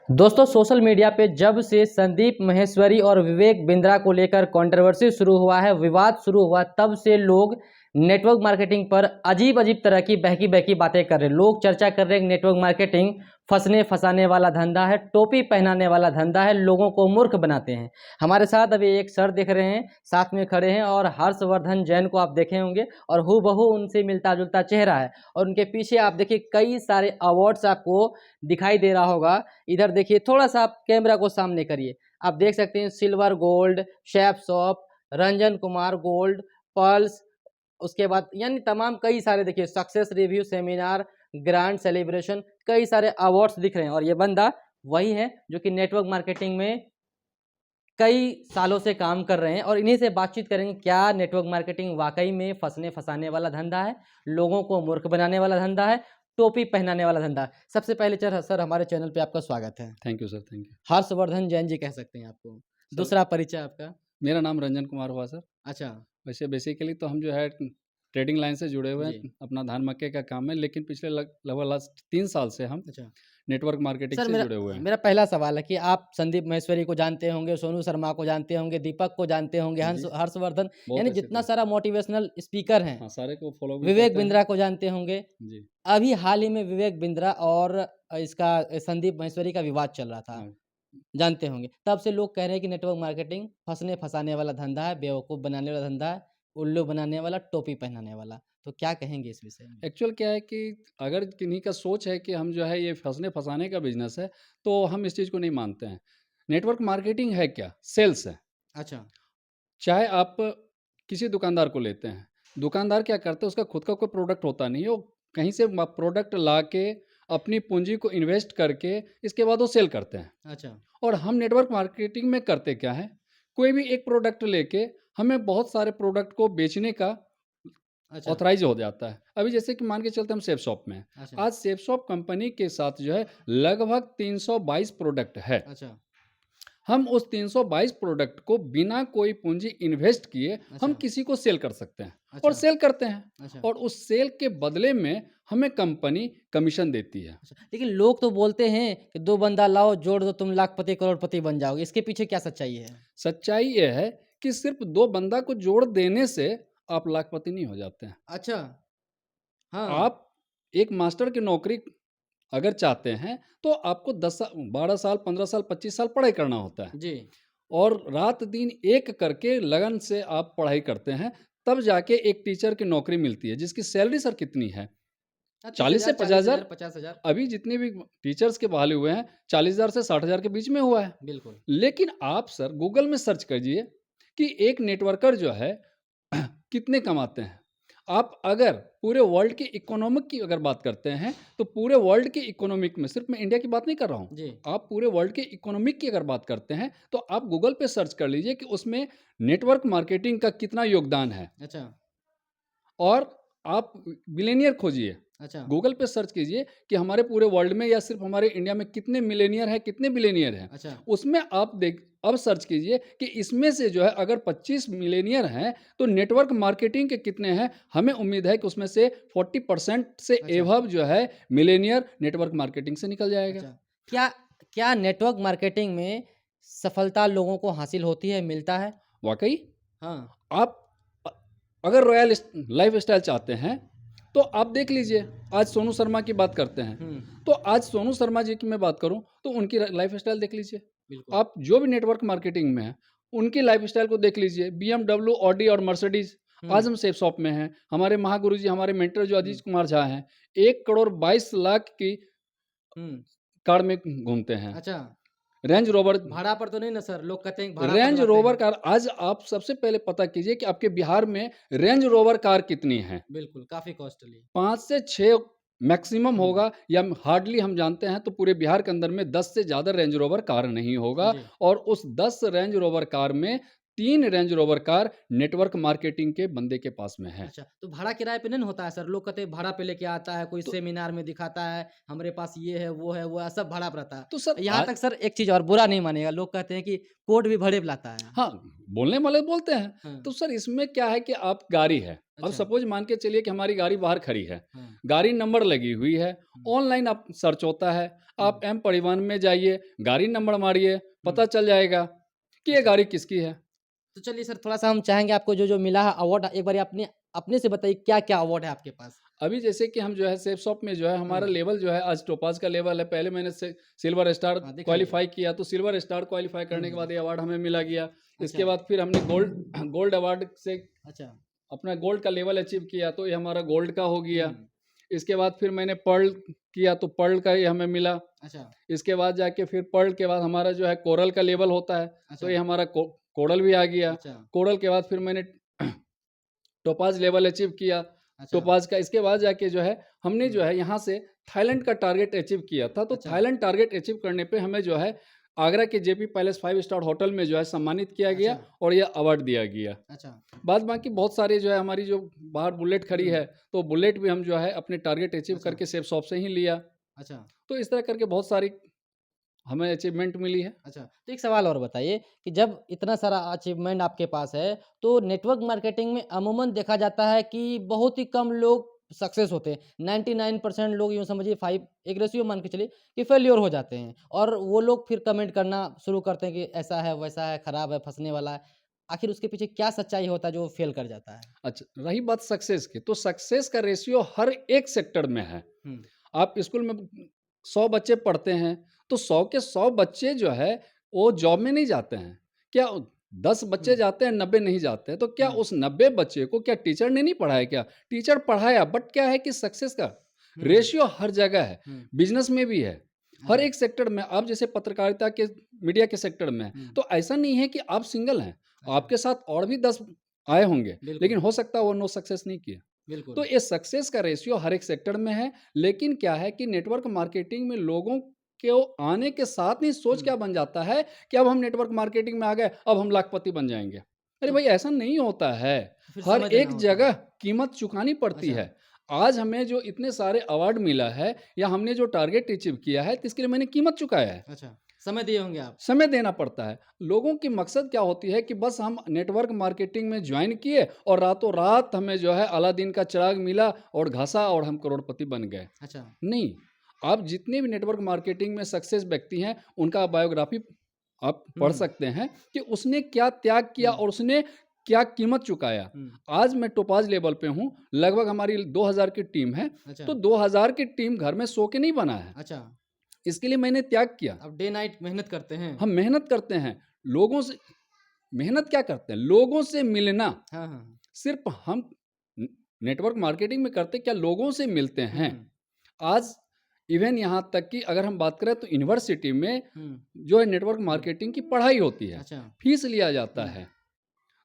दोस्तों social media पे जब से संदीप माहेश्वरी और विवेक बिंद्रा को लेकर कंट्रोवर्सी शुरू हुआ है, विवाद शुरू हुआ, तब से लोग नेटवर्क मार्केटिंग पर अजीब अजीब तरह की बहकी बहकी बातें कर रहे हैं। लोग चर्चा कर रहे हैं नेटवर्क मार्केटिंग फंसने फंसाने वाला धंधा है, टोपी पहनाने वाला धंधा है, लोगों को मूर्ख बनाते हैं। हमारे साथ अभी एक सर दिख रहे हैं, साथ में खड़े हैं, और हर्षवर्धन जैन को आप देखे होंगे और हूबहू उनसे मिलता जुलता चेहरा है। और उनके पीछे आप देखिए कई सारे अवार्ड्स आपको दिखाई दे रहा होगा। इधर देखिए, थोड़ा सा आप कैमरा को सामने करिए, आप देख सकते हैं silver gold, chef shop, Ranjan Kumar gold, pearls, उसके बाद यानी तमाम कई सारे देखिए success review seminar, grand celebration, कई सारे अवार्ड्स दिख रहे हैं। और ये बंदा वही है जो कि नेटवर्क मार्केटिंग में कई सालों से काम कर रहे हैं, और इन्हीं से बातचीत करेंगे क्या नेटवर्क मार्केटिंग वाकई में फंसने फंसाने वाला धंधा है, लोगों को मूर्ख बनाने वाला धंधा है, टोपी पहनाने वाला धंधा है। सबसे पहले सर हमारे चैनल पे आपका स्वागत है। Thank you sir, thank you Harshvardhan Jain ji कह सकते हैं आपको। दूसरा परिचय आपका? मेरा नाम रंजन कुमार हुआ सर। अच्छा। वैसे बेसिकली तो हम जो है ट्रेडिंग लाइन से जुड़े हुए जी। हैं, अपना धान मक्के का काम है, लेकिन पिछले लगभग लास्ट 3 साल से हम अच्छा नेटवर्क मार्केटिंग सर, से मेरा जुड़े हुए हैं। मेरा पहला सवाल है कि आप संदीप माहेश्वरी को जानते होंगे, सोनू शर्मा को जानते होंगे, दीपक को जानते होंगे, जी, हर्षवर्धन, बहुत यानी ऐसे जितना लोग। सारा मोटिवेशनल स्पीकर हैं, हाँ, सारे को फॉलो भी विवेक करते बिंद्रा हैं। को जानते होंगे। जी, अभी हाल ही में विवेक बिंद्रा और इसका संदीप माहेश्वरी का विवाद चल रहा था, हाँ। जानते होंगे। तब से लोग कह रहे हैं कि नेटवर्क मार्केटिंग फंसने फंसाने वाला धंधा है, बेवकूफ़ बनाने वाला धंधा है, उल्लू बनाने वाला, टोपी पहनाने वाला। तो क्या कहेंगे इस विषय में? एक्चुअल क्या है कि अगर किन्हीं का सोच है कि हम जो है ये फँसने-फँसाने का बिज़नेस है, तो हम इस चीज़ को नहीं मानते हैं। नेटवर्क मार्केटिंग है क्या? सेल्स है। अच्छा। चाहे आप किसी दुकानदार को लेते हैं, दुकानदार क्या करता है, उसका खुद का कोई प्रोडक्ट होता नहीं है, वो कहीं से प्रोडक्ट ला के अपनी पूंजी को इन्वेस्ट करके इसके बाद वो सेल करते हैं। अच्छा। और हम नेटवर्क मार्केटिंग में करते क्या है, कोई भी एक प्रोडक्ट लेके हमें बहुत सारे प्रोडक्ट को बेचने का अच्छा। ऑथराइज हो जाता है। अभी जैसे कि मान के चलते हम सेफ शॉप में हैं। अच्छा। आज सेफ शॉप कंपनी के साथ जो है लगभग 322 प्रोडक्ट है। अच्छा। हम उस 322 प्रोडक्ट को बिना कोई पूंजी इन्वेस्ट किए हम अच्छा। किसी को सेल कर सकते हैं और अच्छा। सेल करते हैं, अच्छा। और उस सेल के बदले में हमें कंपनी कमीशन देती है। अच्छा, लेकिन लोग तो बोलते हैं कि 2 बंदा लाओ, जोड़ दो, तुम लाखपति करोड़पति बन जाओगे। इसके पीछे क्या सच्चाई है? सच्चाई यह है कि सिर्फ 2 बंदा को जोड़ देने से आप लाखपति नहीं हो जाते हैं। अच्छा। हाँ। आप एक मास्टर की नौकरी अगर चाहते हैं तो आपको 10 साल, 12 साल, 15 साल, 25 साल पढ़ाई करना होता है, जी। और रात दिन एक करके लगन से आप पढ़ाई करते हैं, तब जाके एक टीचर की नौकरी मिलती है, जिसकी सैलरी सर कितनी है? 40 से 30,000, 50,000। 40,000, 50,000। अभी जितने भी टीचर्स के बहाली हुए हैं, 40,000 से 60,000 के बीच में हुआ है। बिल्कुल। लेकिन आप सर गूगल में सर्च कीजिए कि एक नेटवर्कर जो है कितने कमाते हैं। आप अगर पूरे वर्ल्ड की इकोनॉमिक की अगर बात करते हैं, तो पूरे वर्ल्ड की इकोनॉमिक में, सिर्फ मैं इंडिया की बात नहीं कर रहा हूँ, जी। आप पूरे वर्ल्ड के इकोनॉमिक की अगर बात करते हैं, तो आप गूगल पे सर्च कर लीजिए कि उसमें नेटवर्क मार्केटिंग का कितना योगदान है, अच्छा। और आप बिलियनियर खोजिए। अच्छा। गूगल पे सर्च कीजिए कि हमारे पूरे वर्ल्ड में या सिर्फ हमारे इंडिया में कितने मिलेनियर हैं, कितने बिलियनियर हैं। अच्छा। उसमें आप अब सर्च कीजिए कि इसमें से जो है अगर 25 मिलेनियर हैं, तो नेटवर्क मार्केटिंग के कितने हैं। हमें उम्मीद है कि उसमें से 40% से अच्छा। एभव जो है मिलेनियर नेटवर्क मार्केटिंग से निकल जाएगा। अच्छा। क्या क्या नेटवर्क मार्केटिंग में सफलता लोगों को हासिल होती है, मिलता है? वाक़ई हाँ। आप अ, अगर रॉयल लाइफ़स्टाइल चाहते हैं, तो आप देख लीजिए। आज सोनू शर्मा की बात करते हैं, हुँ। तो आज सोनू शर्मा जी की मैं बात करूँ, तो उनकी लाइफ़स्टाइल देख लीजिए। बिल्कुल। आप जो भी नेटवर्क मार्केटिंग में हैं, उनकी लाइफ़स्टाइल को देख लीजिए। बीएमडब्ल्यू, ऑडी और मर्सिडीज़। हुँ। आज हम सेफ शॉप में हैं। हमारे महागुरु जी, हमारे मेंटर जो हुँ। अजीज कुमार झा हैं, 1 करोड़ 22 लाख की हुँ। कार में घूमते हैं। अच्छा। रेंज रोवर भाड़ा पर तो नहीं ना सर? लोग कहते हैं कि भाड़ा पर रेंज लाते रोवर हैं। कार, आज आप सबसे पहले पता कीजिए कि आपके बिहार में रेंज रोवर कार कितनी है। बिल्कुल, काफ़ी कॉस्टली। 5 से 6 मैक्सिमम हुँ। होगा, या हार्डली हम जानते हैं तो पूरे बिहार के अंदर में 10 से ज़्यादा रेंज रोवर कार नहीं होगा। जी। और उस 10 रेंज रोवर कार में 3 range rover car network marketing के बंदे के पास में है। अच्छा, तो भाड़ा किराए पे नहीं ना होता है सर? लोग कहते हैं भाड़ा पे लेके आता है, कोई तो सेमिनार में दिखाता है, हमारे पास ये है, वो है, सब भाड़ा पे रहता तो है। सर यहाँ तक सर एक चीज़ और बुरा नहीं मानिएगा, लोग कहते हैं कि कोट भी भरे पे लाता है। हाँ, बोलने वाले बोलते हैं। हाँ। तो सर इसमें क्या है कि आप गाड़ी है, अब अच्छा। सपोज मान के चलिए कि हमारी गाड़ी बाहर खड़ी है, हाँ। गाड़ी नंबर लगी हुई है, ऑनलाइन आप सर्च होता है, आप एम परिवहन में जाइए, गाड़ी नंबर मारिए, पता चल जाएगा कि ये अच्छा। गाड़ी किसकी है। तो चलिए सर, थोड़ा-सा हम चाहेंगे आपको जो मिला है अवार्ड, एक बारी अपने अपने से बताइए क्या-क्या अवार्ड है आपके पास? अभी जैसे कि हम जो है सेफ शॉप में जो है हमारा हाँ। लेवल जो है आज टोपाज का लेवल है। पहले मैंने से सिल्वर स्टार हाँ, दिखाइए। क्वालीफाई किया, तो सिल्वर स्टार क्वालीफाई करने के बाद ये अवार्ड हमें मिला गया। अच्छा। इसके बाद फिर हमने गोल्ड गोल्ड अवार्ड से अच्छा। अपना गोल्ड का लेवल अचीव किया, तो ये हमारा गोल्ड का हो गया। हुँ। इसके बाद फिर मैंने पर्ल किया, तो पर्ल का ये हमें मिला। अच्छा। इसके बाद जाके फिर पर्ल के बाद हमारा जो है कोरल का लेवल होता है, तो अच्छा। ये हमारा कोरल भी आ गया। अच्छा। कोरल के बाद फिर मैंने टोपाज लेवल अचीव किया। अच्छा। टोपाज का इसके बाद जाके जो है हमने जो हुँ। है यहाँ से थाईलैंड का टारगेट अचीव किया था। तो अच्छा। थाईलैंड टारगेट अचीव करने पे हमें जो है आगरा के जेपी पैलेस 5 स्टार होटल में जो है सम्मानित किया गया अच्छा। और यह अवार्ड दिया गया। अच्छा। बाद बाकी बहुत सारे जो है हमारी जो बाहर बुलेट खड़ी है, हुँ। तो बुलेट भी हम जो है अपने टारगेट अचीव अच्छा। करके सेफ शॉप से ही लिया। अच्छा। तो इस तरह करके बहुत सारी हमें अचीवमेंट मिली है। अच्छा, तो एक सवाल और बताइए कि जब इतना सारा अचीवमेंट आपके पास है, तो नेटवर्क मार्केटिंग में अमूमन देखा जाता है कि बहुत ही कम लोग सक्सेस होते हैं। 99% लोग यूँ समझिए 5 एक रेशियो मान के चलिए कि फेल्योर हो जाते हैं और वो लोग फिर कमेंट करना शुरू करते हैं कि ऐसा है, वैसा है, खराब है, फँसने वाला है। आखिर उसके पीछे क्या सच्चाई होता है जो फेल कर जाता है? अच्छा, रही बात सक्सेस की, तो सक्सेस का रेशियो हर एक सेक्टर में है। हुँ। आप स्कूल में 100 बच्चे पढ़ते हैं, तो 100 के 100 बच्चे जो है वो जॉब में नहीं जाते हैं। क्या 10 बच्चे हुँ। जाते हैं, 90 नहीं जाते हैं, तो क्या हुँ। उस 90 बच्चे को क्या टीचर ने नहीं पढ़ाया क्या? टीचर पढ़ाया, बट क्या है कि सक्सेस का हुँ। रेशियो हर जगह है, हुँ। बिज़नेस में भी है। हर अच्छा। एक सेक्टर में आप जैसे पत्रकारिता के मीडिया के सेक्टर में हैं, हुँ। तो ऐसा नहीं है कि आप सिंगल हैं, अच्छा। आपके साथ और भी 10 आए होंगे, बिल्कुल, लेकिन हो सकता है वो नो सक्सेस नहीं किए। बिल्कुल। तो ये सक्सेस का रेशियो हर एक सेक्टर में है, लेकिन क्या है कि नेटवर्क मार्केटिंग में लोगों के आने के साथ ही सोच हुँ। क्या बन जाता है कि अब हम नेटवर्क मार्केटिंग में आ गए, अब हम लाखपति बन जाएँगे। अरे तो भाई ऐसा नहीं होता है, फिर हर समय देना एक होता है। जगह कीमत चुकानी पड़ती अच्छा। है। आज हमें जो इतने सारे अवार्ड मिला है या हमने जो टारगेट अचीव किया है, तो इसके लिए मैंने कीमत चुकाया है। अच्छा, समय दिए होंगे आप। समय देना पड़ता है। लोगों की मकसद क्या होती है कि बस हम नेटवर्क मार्केटिंग में जॉइन किए और रातों रात हमें जो है अलादीन का चिराग मिला और घसा और हम करोड़पति बन गए। अच्छा। नहीं, आप जितने भी नेटवर्क मार्केटिंग में सक्सेस व्यक्ति हैं, उनका बायोग्राफी आप पढ़ हुँ। सकते हैं कि उसने क्या त्याग किया हुँ। और उसने क्या कीमत चुकाया। हुँ। आज मैं टोपाज लेवल पे हूँ, लगभग हमारी 2000 की टीम है, अच्छा। तो 2000 की टीम घर में सो के नहीं बना है। अच्छा। इसके लिए मैंने त्याग किया। आप डे नाइट मेहनत करते हैं। हम मेहनत करते हैं, लोगों से मेहनत क्या करते हैं? लोगों से मिलना। हाँ, हाँ। सिर्फ़ हम न नेटवर्क मार्केटिंग में करते क्या लोगों से मिलते हैं। हुँ। आज इवेन यहाँ तक कि अगर हम बात करें तो यूनिवर्सिटी में हुँ। जो है नेटवर्क हुँ। मार्केटिंग की पढ़ाई होती है, अच्छा। फीस लिया जाता हुँ। है।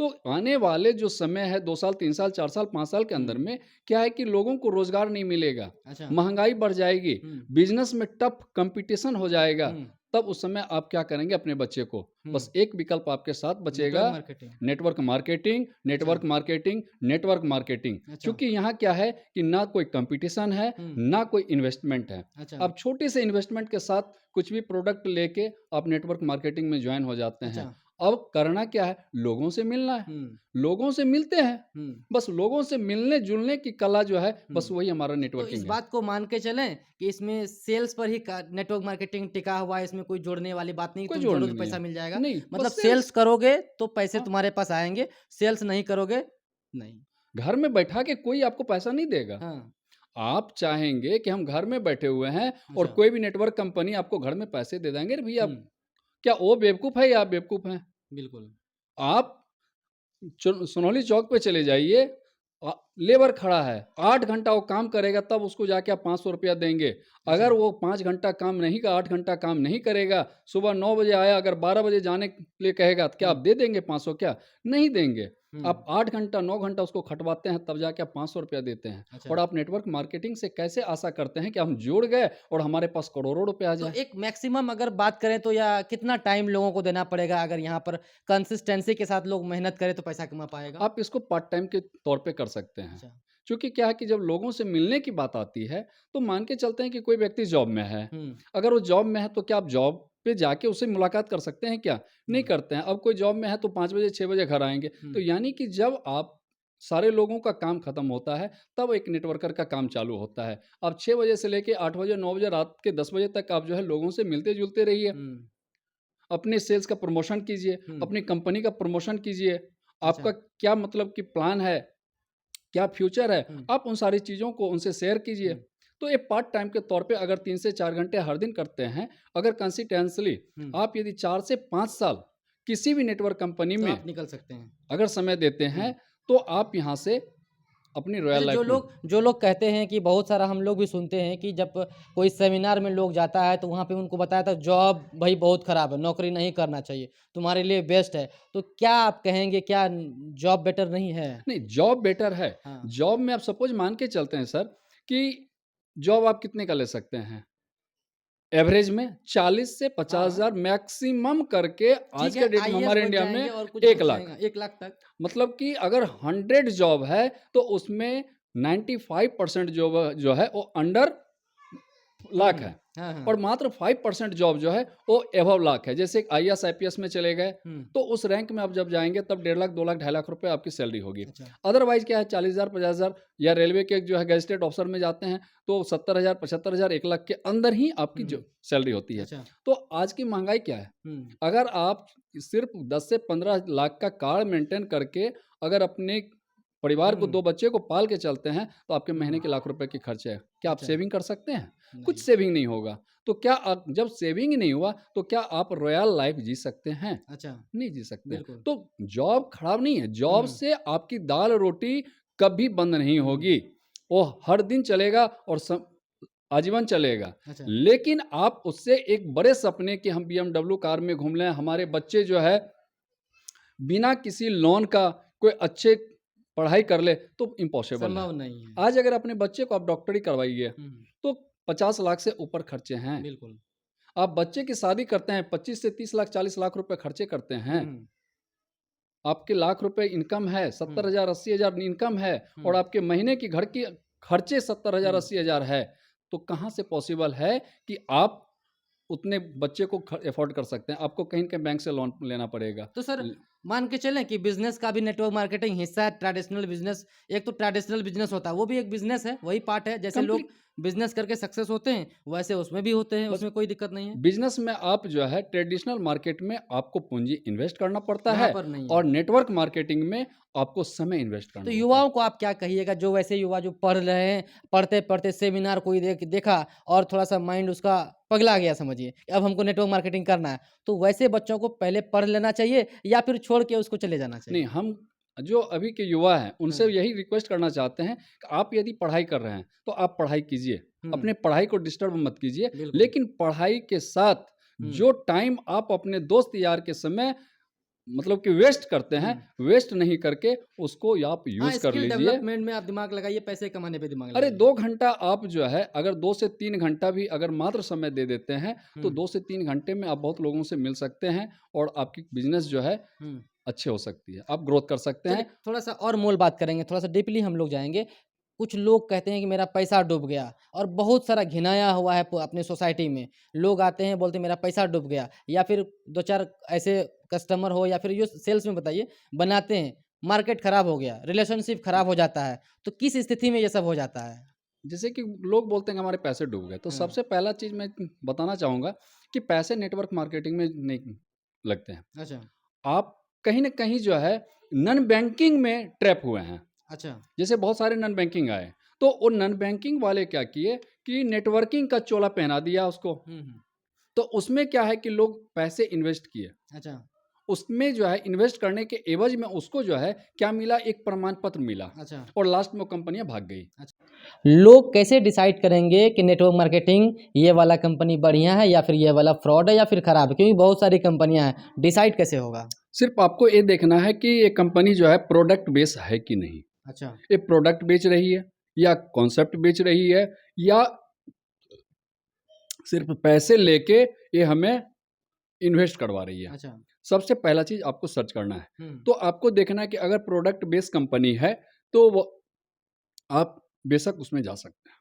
तो आने वाले जो समय है 2 साल, 3 साल, 4 साल, 5 साल के हुँ। अंदर में क्या है कि लोगों को रोज़गार नहीं मिलेगा, अच्छा। महँगाई बढ़ जाएगी, हुँ। बिज़नेस में टफ कॉम्पिटिशन हो जाएगा, हुँ। तब उस समय आप क्या करेंगे अपने बच्चे को? हुँ। बस एक विकल्प आपके साथ नेटवर्क बचेगा, मार्केटिंग। नेटवर्क मार्केटिंग, अच्छा। Network marketing, network marketing. अच्छा। क्योंकि यहाँ क्या है कि ना कोई कॉम्पिटिशन है, हुँ। ना कोई इन्वेस्टमेंट है। अच्छा। आप छोटे से इन्वेस्टमेंट के साथ कुछ भी प्रोडक्ट लेके आप नेटवर्क मार्केटिंग में जॉइन हो जाते हैं। अच्छा। अब करना क्या है? लोगों से मिलना है। हुँ। लोगों से मिलते हैं, हुँ। बस लोगों से मिलने-जुलने की कला जो है, बस हुँ। वही हमारा तो इस नेटवर्किंग है। बात को मान के चलें कि इसमें सेल्स पर ही का नेटवर्क मार्केटिंग टिका हुआ है, इसमें कोई जोड़ने वाली बात नहीं कि कोई तुम जोड़ो जोड़ने तो नहीं पैसा है। मिल जाएगा। नहीं, मतलब बस सेल्स। सेल्स करोगे तो पैसे हाँ, तुम्हारे पास आएँगे, सेल्स नहीं करोगे नहीं। घर में बैठा के कोई आपको पैसा नहीं देगा। हाँ। आप चाहेंगे कि हम घर में बैठे हुए हैं और अच्छा। कोई भी नेटवर्क कंपनी आपको घर में पैसे दे देंगे। अरे भईया, हुँ। क्या वो बेवकूफ़ है या आप बेवकूफ़ हैं? बिल्कुल। आप सुनौली चौक पे चले जाइए, लेबर खड़ा है, 8 घंटा वो काम करेगा तब उसको जाके आप ₹500 देंगे। अच्छा। अगर वो 5 घंटा काम नहीं का 8 घंटा काम नहीं करेगा, सुबह 9 बजे आया अगर 12 बजे जाने के लिए कहेगा तो क्या आप हुँ। दे देंगे 500 क्या? नहीं देंगे। हुँ। आप 8 घंटा 9 घंटा उसको खटवाते हैं तब जाके आप ₹500 देते हैं अच्छा। और आप नेटवर्क मार्केटिंग से कैसे आशा करते हैं कि हम जुड़ गए और हमारे पास करोड़ों रुपए आ तो जाए? एक मैक्सिमम अगर बात करें तो या कितना टाइम लोगों को देना पड़ेगा अगर यहाँ पर कंसिस्टेंसी के साथ लोग मेहनत करें तो पैसा कमा पाएगा? आप इसको पार्ट टाइम के तौर पे कर सकते हैं। अच्छा। क्योंकि क्या है कि जब लोगों से मिलने की बात आती है, तो मान के चलते हैं कि कोई व्यक्ति जॉब में है। हुँ। अगर वो जॉब में है तो क्या आप जॉब पे जाके उससे मुलाकात कर सकते हैं क्या? नहीं हुँ। करते हैं। अब कोई जॉब में है तो 5 बजे 6 बजे घर आएँगे। हुँ। तो यानी कि जब आप सारे लोगों का काम खत्म होता है, तब एक नेटवर्कर का काम चालू होता है। आप 6 बजे से लेके 8 बजे, 9 बजे, रात के 10 बजे तक आप जो है लोगों से मिलते-जुलते रहिए। हुँ, अपने सेल्स का प्रमोशन कीजिए, हुँ, अपनी कंपनी का प्रमोशन कीजिए। अच्छा, आपका क्या मतलब कि प्लान है, क्या फ्यूचर है, हुँ, आप उन सारी चीज़ों को उनसे शेयर कीजिए। हुँ, तो ये पार्ट टाइम के तौर पे अगर 3 से 4 घंटे हर दिन करते हैं, अगर कंसिस्टेंटली हुँ, आप यदि 4 से 5 साल किसी भी नेटवर्क कंपनी तो में आप निकल सकते हैं। अगर समय देते हुँ। हैं, तो आप यहाँ से अपनी जैसे रॉयल लाइफ में जो लोग कहते हैं कि बहुत सारा हम लोग भी सुनते हैं कि जब कोई सेमिनार में लोग जाता है तो वहाँ पे उनको बताया था जॉब भाई बहुत खराब है, नौकरी नहीं करना चाहिए, तुम्हारे लिए बेस्ट है। तो क्या आप कहेंगे क्या जॉब बेटर नहीं है? नहीं, जॉब बेटर है। हाँ, जॉब में आप सपोज़ मान के चलते हैं सर कि जॉब आप कितने का ले सकते हैं? एवरेज में 40 से हाँ, 50,000 मैक्सिमम करके ठीक आज है के डेट में आईएएस हमारे बन इंडिया जाएँगे में और कुछ 1 बच लाख। जाएगा 1 लाख तक। मतलब कि अगर 100 जॉब है, तो उसमें 95% जो है वो अंडर हुँ, लाख हुँ। है हाँ, और हाँ। मात्र 5% जॉब जो है वो एबव लाख है। जैसे आईएएस आईपीएस में चले गए, हुँ, तो उस रैंक में आप जब जाएँगे तब 1.5 लाख 2 लाख 2.5 लाख रुपए आपकी सैलरी होगी। अच्छा, अदरवाइज़ क्या है 40,000 50,000 या रेलवे के जो है गैजेटेड ऑफिसर में जाते हैं तो 70,000 75,000 1 लाख के अंदर ही आपकी हुँ, जो हुँ। सैलरी होती है। अच्छा, तो आज की महँगाई क्या है? हुँ, अगर आप सिर्फ़ 10 से 15 लाख का कार्ड मेंटेन करके अगर अपने परिवार को हुँ, 2 बच्चे को पाल के चलते हैं, तो आपके हुँ, महीने के लाख रुपए के खर्चे हैं। क्या आप अच्छा, सेविंग कर सकते हैं? कुछ नहीं, सेविंग नहीं होगा। तो क्या आप जब सेविंग ही नहीं हुआ, तो क्या आप रॉयल लाइफ़ जी सकते हैं? अच्छा, नहीं जी सकते हैं। बिल्कुल। तो जॉब खराब नहीं है, जॉब हुँ, से आपकी दाल-रोटी कभी बंद नहीं हुँ, होगी। वो हर दिन चलेगा और आजीवन चलेगा। अच्छा, लेकिन आप उससे एक बड़े सपने कि हम बीएमडब्ल्यू कार में घूम लें, हमारे बच्चे जो है बिना किसी लोन का कोई अच्छे पढ़ाई कर ले, तो इम्पॉसिबल है। संभव नहीं है। आज अगर अपने बच्चे को आप डॉक्टरी करवाइए, हुँ, तो 50 लाख से ऊपर खर्चे हैं। बिल्कुल। आप बच्चे की शादी करते हैं, 25 से 30 लाख, 40 लाख रुपए खर्चे करते हुँ, हैं। हुँ, आपके लाख रुपए इनकम है, हुँ, 70,000 80,000 इनकम है और हुँ, आपके महीने की घर की खर्चे 70,000 हुँ। 80,000 है, तो कहाँ से पॉसिबल है कि आप उतने बच्चे को अफ़ोर्ड कर सकते हैं? आपको कहीं न कहीं बैंक से लोन लेना पड़ेगा। तो सर ल मान के चलें कि बिज़नेस का भी नेटवर्क मार्केटिंग हिस्सा है, ट्रेडिशनल बिज़नेस एक तो ट्रेडिशनल बिज़नेस होता है, वो भी एक बिज़नेस है, वही पार्ट है। जैसे लोग कंप्ली बिज़नेस करके सक्सेस होते हैं, वैसे उसमें भी होते हैं, बस उसमें कोई दिक्कत नहीं है। बिज़नेस में आप जो है ट्रेडिशनल मार्केट में आपको पूँजी इन्वेस्ट करना पड़ता यहाँ है पर नहीं और है। नेटवर्क मार्केटिंग में आपको समय इन्वेस्ट तो करना होता है। युवाओं को आप क्या कहिएगा जो वैसे युवा जो पढ़ रहे हैं, पढ़ते-पढ़ते सेमिनार कोई देखा और थोड़ा-सा माइंड उसका पगला गया समझिए, अब हमको नेटवर्क मार्केटिंग करना है। तो वैसे बच्चों को पहले पढ़ लेना चाहिए या फिर छोड़ के उसको चले जाना नहीं, चाहिए? हम जो अभी के युवा हैं, उनसे हाँ, यही रिक्वेस्ट करना चाहते हैं कि आप यदि पढ़ाई कर रहे हैं, तो आप पढ़ाई कीजिए। हुँ, अपने पढ़ाई को डिस्टर्ब मत कीजिए, बिल्कुल। लेकिन पढ़ाई के साथ हुँ, जो टाइम आप अपने दोस्त यार के समय मतलब कि वेस्ट करते हैं, हुँ। वेस्ट नहीं करके उसको आप हाँ, यूज़ कर स्किल लीजिए। डेवलपमेंट में आप दिमाग लगाइए, पैसे कमाने पे दिमाग अरे लगाइए। 2 घंटा आप जो है अगर 2 से 3 घंटा भी अगर मात्र समय दे देते हैं, तो हुँ, 2 से 3 घंटे में आप बहुत लोगों से मिल सकते हैं और आपकी बिज़नेस जो है हुँ। अच्छी हो सकती है। आप ग्रोथ कर सकते चलिए हैं। थोड़ा-सा और मूल बात करेंगे, थोड़ा-सा डीपली हम लोग जाएँगे। कुछ लोग कहते हैं कि मेरा पैसा डूब गया और बहुत सारा घिनाया हुआ है अपने सोसाइटी में। लोग आते हैं बोलते हैं मेरा पैसा डूब गया या फिर 2-4 ऐसे कस्टमर हो या फिर जो सेल्स में बताइए बनाते हैं, मार्केट खराब हो गया, रिलेशनशिप खराब हो जाता है। तो किस स्थिति में ये सब हो जाता है? जैसे कि लोग बोलते हैं कि हमारे पैसे डूब गए, तो हाँ, सबसे पहला चीज़ मैं बताना चाहूँगा कि पैसे नेटवर्क मार्केटिंग में नहीं लगते हैं। अच्छा, आप कहीं न कहीं जो है नॉन बैंकिंग में ट्रैप हुए हैं। अच्छा। जैसे बहुत सारे नॉन बैंकिंग आए, तो वो नॉन बैंकिंग वाले क्या किए कि नेटवर्किंग का चोला पहना दिया उसको। हुँ, हुँ। तो उसमें क्या है कि लोग पैसे इन्वेस्ट किए। अच्छा, उसमें जो है इन्वेस्ट करने के एवज़ में उसको जो है क्या मिला, एक प्रमाण पत्र मिला अच्छा, और लास्ट में वो कंपनियाँ भाग गई। अच्छा। लोग कैसे डिसाइड करेंगे कि नेटवर्क मार्केटिंग ये वाला कंपनी बढ़िया है या फिर ये वाला फ्रॉड है या फिर खराब है? क्योंकि बहुत सारी कंपनियाँ हैं, डिसाइड कैसे होगा? सिर्फ़ आपको ये देखना है कि ये कंपनी जो है प्रोडक्ट बेस है कि नहीं। अच्छा, ये प्रोडक्ट बेच रही है या कॉन्सेप्ट बेच रही है या सिर्फ़ पैसे लेके ये हमें इन्वेस्ट करवा रही है। अच्छा। सबसे पहला चीज़ आपको सर्च करना है। हुँ। तो आपको देखना है कि अगर प्रोडक्ट बेस्ड कंपनी है, तो वो आप बेशक उसमें जा सकते हैं।